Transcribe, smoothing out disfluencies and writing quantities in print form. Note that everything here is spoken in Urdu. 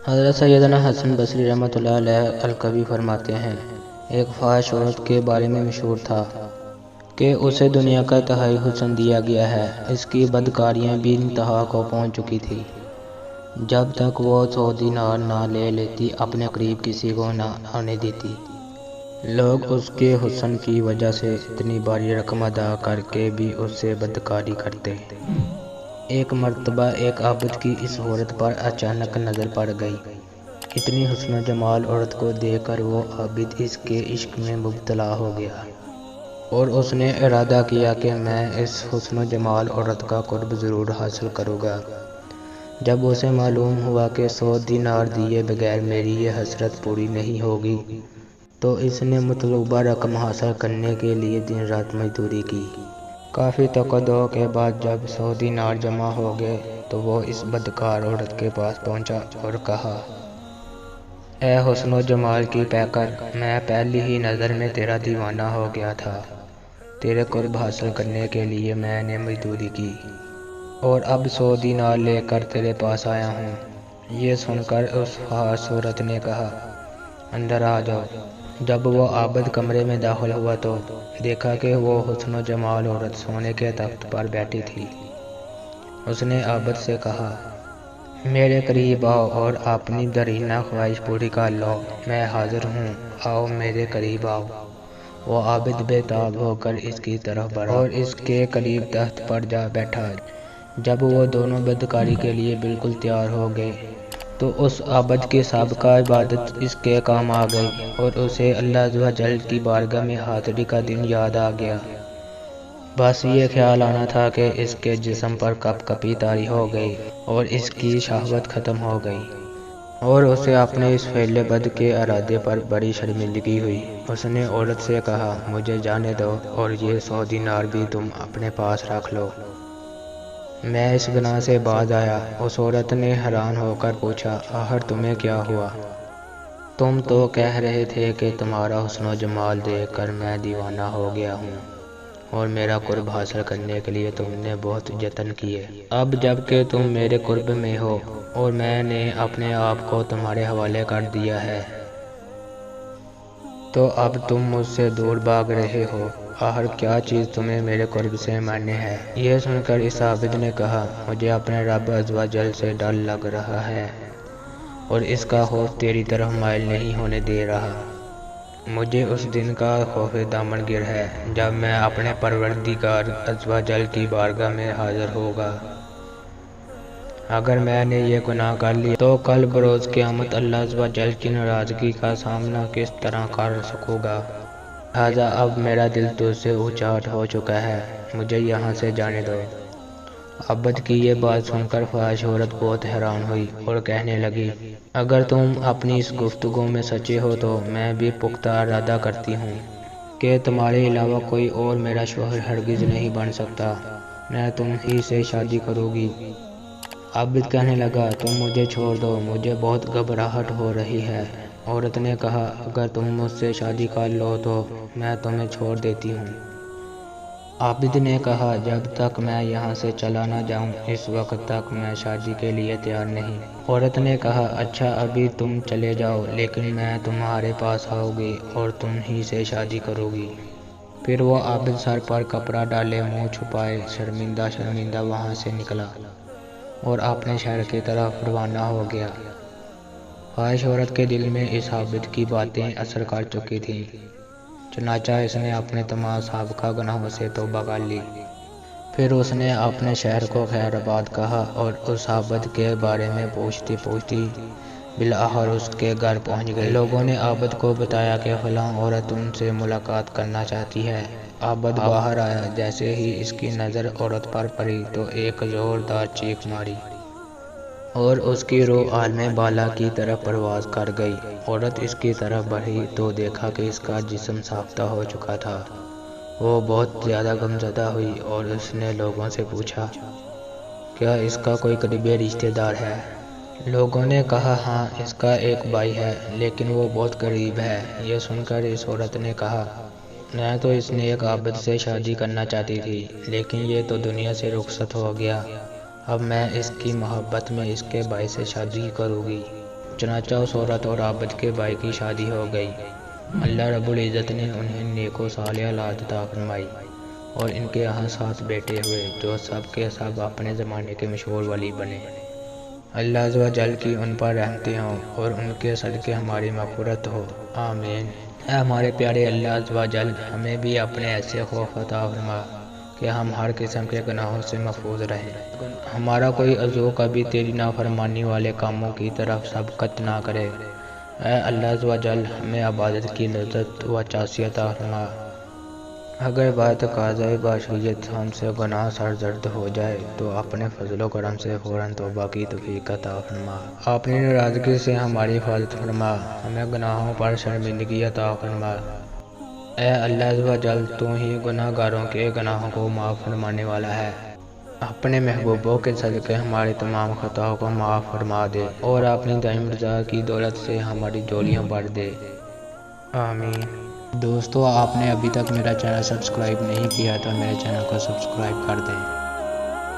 حضرت سیدنا حسن بصری رحمۃ اللہ علیہ الکوی فرماتے ہیں، ایک فاحش عورت کے بارے میں مشہور تھا کہ اسے دنیا کا انتہائی حسن دیا گیا ہے۔ اس کی بدکاریاں بھی انتہا کو پہنچ چکی تھی۔ جب تک وہ 100 دینار نہ لے لیتی، اپنے قریب کسی کو نہ آنے دیتی۔ لوگ اس کے حسن کی وجہ سے اتنی باری رقم ادا کر کے بھی اس سے بدکاری کرتے۔ ایک مرتبہ ایک عابد کی اس عورت پر اچانک نظر پڑ گئی۔ اتنی حسن و جمال عورت کو دیکھ کر وہ عابد اس کے عشق میں مبتلا ہو گیا اور اس نے ارادہ کیا کہ میں اس حسن و جمال عورت کا قرب ضرور حاصل کروں گا۔ جب اسے معلوم ہوا کہ 100 دینار دیے بغیر میری یہ حسرت پوری نہیں ہوگی، تو اس نے مطلوبہ رقم حاصل کرنے کے لیے دن رات مزدوری کی۔ کافی تقاضوں کے بعد جب 100 دینار جمع ہو گئے تو وہ اس بدکار عورت کے پاس پہنچا اور کہا، اے حسن و جمال کی پیکر، میں پہلی ہی نظر میں تیرا دیوانہ ہو گیا تھا۔ تیرے قرب حاصل کرنے کے لیے میں نے مزدوری کی اور اب 100 دینار لے کر تیرے پاس آیا ہوں۔ یہ سن کر اس فاحش عورت نے کہا، اندر آ جاؤ۔ جب وہ عابد کمرے میں داخل ہوا تو دیکھا کہ وہ حسن و جمال عورت سونے کے تخت پر بیٹھی تھی۔ اس نے عابد سے کہا، میرے قریب آؤ اور اپنی دیرینہ خواہش پوری کر لو، میں حاضر ہوں، آؤ میرے قریب آؤ۔ وہ عابد بے تاب ہو کر اس کی طرف بڑھا اور اس کے قریب تخت پر جا بیٹھا۔ جب وہ دونوں بدکاری کے لیے بالکل تیار ہو گئے تو اس عابد کی سابقہ عبادت اس کے کام آ گئی اور اسے اللہ عز و جل کی بارگاہ میں حاضری کا دن یاد آ گیا۔ بس یہ خیال آنا تھا کہ اس کے جسم پر کپ کپی طاری ہو گئی اور اس کی شہوت ختم ہو گئی اور اسے اپنے اس فعل بد کے ارادے پر بڑی شرمندگی ہوئی۔ اس نے عورت سے کہا، مجھے جانے دو اور یہ 100 دینار بھی تم اپنے پاس رکھ لو، میں اس گناہ سے باز آیا۔ اس عورت نے حیران ہو کر پوچھا، آخر تمہیں کیا ہوا؟ تم تو کہہ رہے تھے کہ تمہارا حسن و جمال دیکھ کر میں دیوانہ ہو گیا ہوں اور میرا قرب حاصل کرنے کے لیے تم نے بہت جتن کیے۔ اب جب کہ تم میرے قرب میں ہو اور میں نے اپنے آپ کو تمہارے حوالے کر دیا ہے، تو اب تم مجھ سے دور بھاگ رہے ہو۔ آخر کیا چیز تمہیں میرے قرب سے مانع ہے؟ یہ سن کر اس عابد نے کہا، مجھے اپنے رب عز و جل سے ڈر لگ رہا ہے اور اس کا خوف تیری طرف مائل نہیں ہونے دے رہا۔ مجھے اس دن کا خوف دامن گیر ہے جب میں اپنے پروردگار عز و جل کی بارگاہ میں حاضر ہوگا۔ اگر میں نے یہ گناہ کر لیا تو کل بروز قیامت اللہ عز و جل کی ناراضگی کا سامنا کس طرح کر سکوں گا؟ لہٰذا اب میرا دل تجھ سے اچاٹ ہو چکا ہے، مجھے یہاں سے جانے دو۔ عابد کی یہ بات سن کر فاحش عورت بہت حیران ہوئی اور کہنے لگی، اگر تم اپنی اس گفتگو میں سچے ہو تو میں بھی پختہ ارادہ کرتی ہوں کہ تمہارے علاوہ کوئی اور میرا شوہر ہرگز نہیں بن سکتا، میں تم ہی سے شادی کروں گی۔ عابد کہنے لگا، تم مجھے چھوڑ دو، مجھے بہت گھبراہٹ ہو رہی ہے۔ عورت نے کہا، اگر تم مجھ سے شادی کر لو تو میں تمہیں چھوڑ دیتی ہوں۔ عابد نے کہا، جب تک میں یہاں سے چلا نہ جاؤں اس وقت تک میں شادی کے لیے تیار نہیں۔ عورت نے کہا، اچھا ابھی تم چلے جاؤ، لیکن میں تمہارے پاس آؤں گی اور تم ہی سے شادی کروں گی۔ پھر وہ عابد سر پر کپڑا ڈالے منہ چھپائے شرمندہ شرمندہ وہاں سے نکلا اور اپنے شہر کی طرف روانہ ہو گیا۔ فاحش عورت کے دل میں اس عابد کی باتیں اثر کر چکی تھیں، چنانچہ اس نے اپنے تمام سابقہ گناہوں سے توبہ کر لی۔ پھر اس نے اپنے شہر کو خیر آباد کہا اور اس عابد کے بارے میں پوچھتی پوچھتی بالآخر اس کے گھر پہنچ گئی۔ لوگوں نے عابد کو بتایا کہ فلاں عورت ان سے ملاقات کرنا چاہتی ہے۔ عابد باہر آیا، جیسے ہی اس کی نظر عورت پر پڑی تو ایک زوردار چیخ ماری اور اس کی روح عالم بالا کی طرف پرواز کر گئی۔ عورت اس کی طرف بڑھی تو دیکھا کہ اس کا جسم ساختہ ہو چکا تھا۔ وہ بہت زیادہ غمزدہ ہوئی اور اس نے لوگوں سے پوچھا، کیا اس کا کوئی قریبی رشتہ دار ہے؟ لوگوں نے کہا، ہاں اس کا ایک بھائی ہے لیکن وہ بہت غریب ہے۔ یہ سن کر اس عورت نے کہا، میں تو اس نیک عابد سے شادی کرنا چاہتی تھی لیکن یہ تو دنیا سے رخصت ہو گیا، اب میں اس کی محبت میں اس کے بھائی سے شادی کروں گی۔ چنانچہ اس عورت اور عابد کے بھائی کی شادی ہو گئی۔ اللہ رب العزت نے انہیں نیک و صالح اولاد عطا فرمائی اور ان کے یہاں 7 بیٹے ہوئے جو سب کے سب اپنے زمانے کے مشہور ولی بنے۔ اللہ عز و جل کی ان پر رحمتیں ہوں اور ان کے صدقے ہماری مغفرت ہو، آمین۔ اے ہمارے پیارے اللہ عز و جل، ہمیں بھی اپنے ایسے خوف عطا فرما کہ ہم ہر قسم کے گناہوں سے محفوظ رہیں۔ ہمارا کوئی عضو کبھی تیری نافرمانی والے کاموں کی طرف سبقت نہ کرے۔ اے اللہ عز و جل، ہمیں عبادت کی لذت و چاسی عطا فرما۔ اگر بعد تقاضۂ بشریت ہم سے گناہ سرزد ہو جائے تو اپنے فضل و کرم سے فوراً توبہ کی توفیق عطا فرما۔ اپنی ناراضگی سے ہماری حفاظت فرما، ہمیں گناہوں پر شرمندگی عطا فرما۔ اے اللہ عز و جل، تو ہی گناہ گاروں کے گناہوں کو معاف فرمانے والا ہے۔ اپنے محبوبوں کے صدقے ہماری تمام خطاؤں کو معاف فرما دے اور اپنی دائم رضا کی دولت سے ہماری جولیاں بھر دے، آمین۔ دوستو، آپ نے ابھی تک میرا چینل سبسکرائب نہیں کیا تو میرے چینل کو سبسکرائب کر دیں۔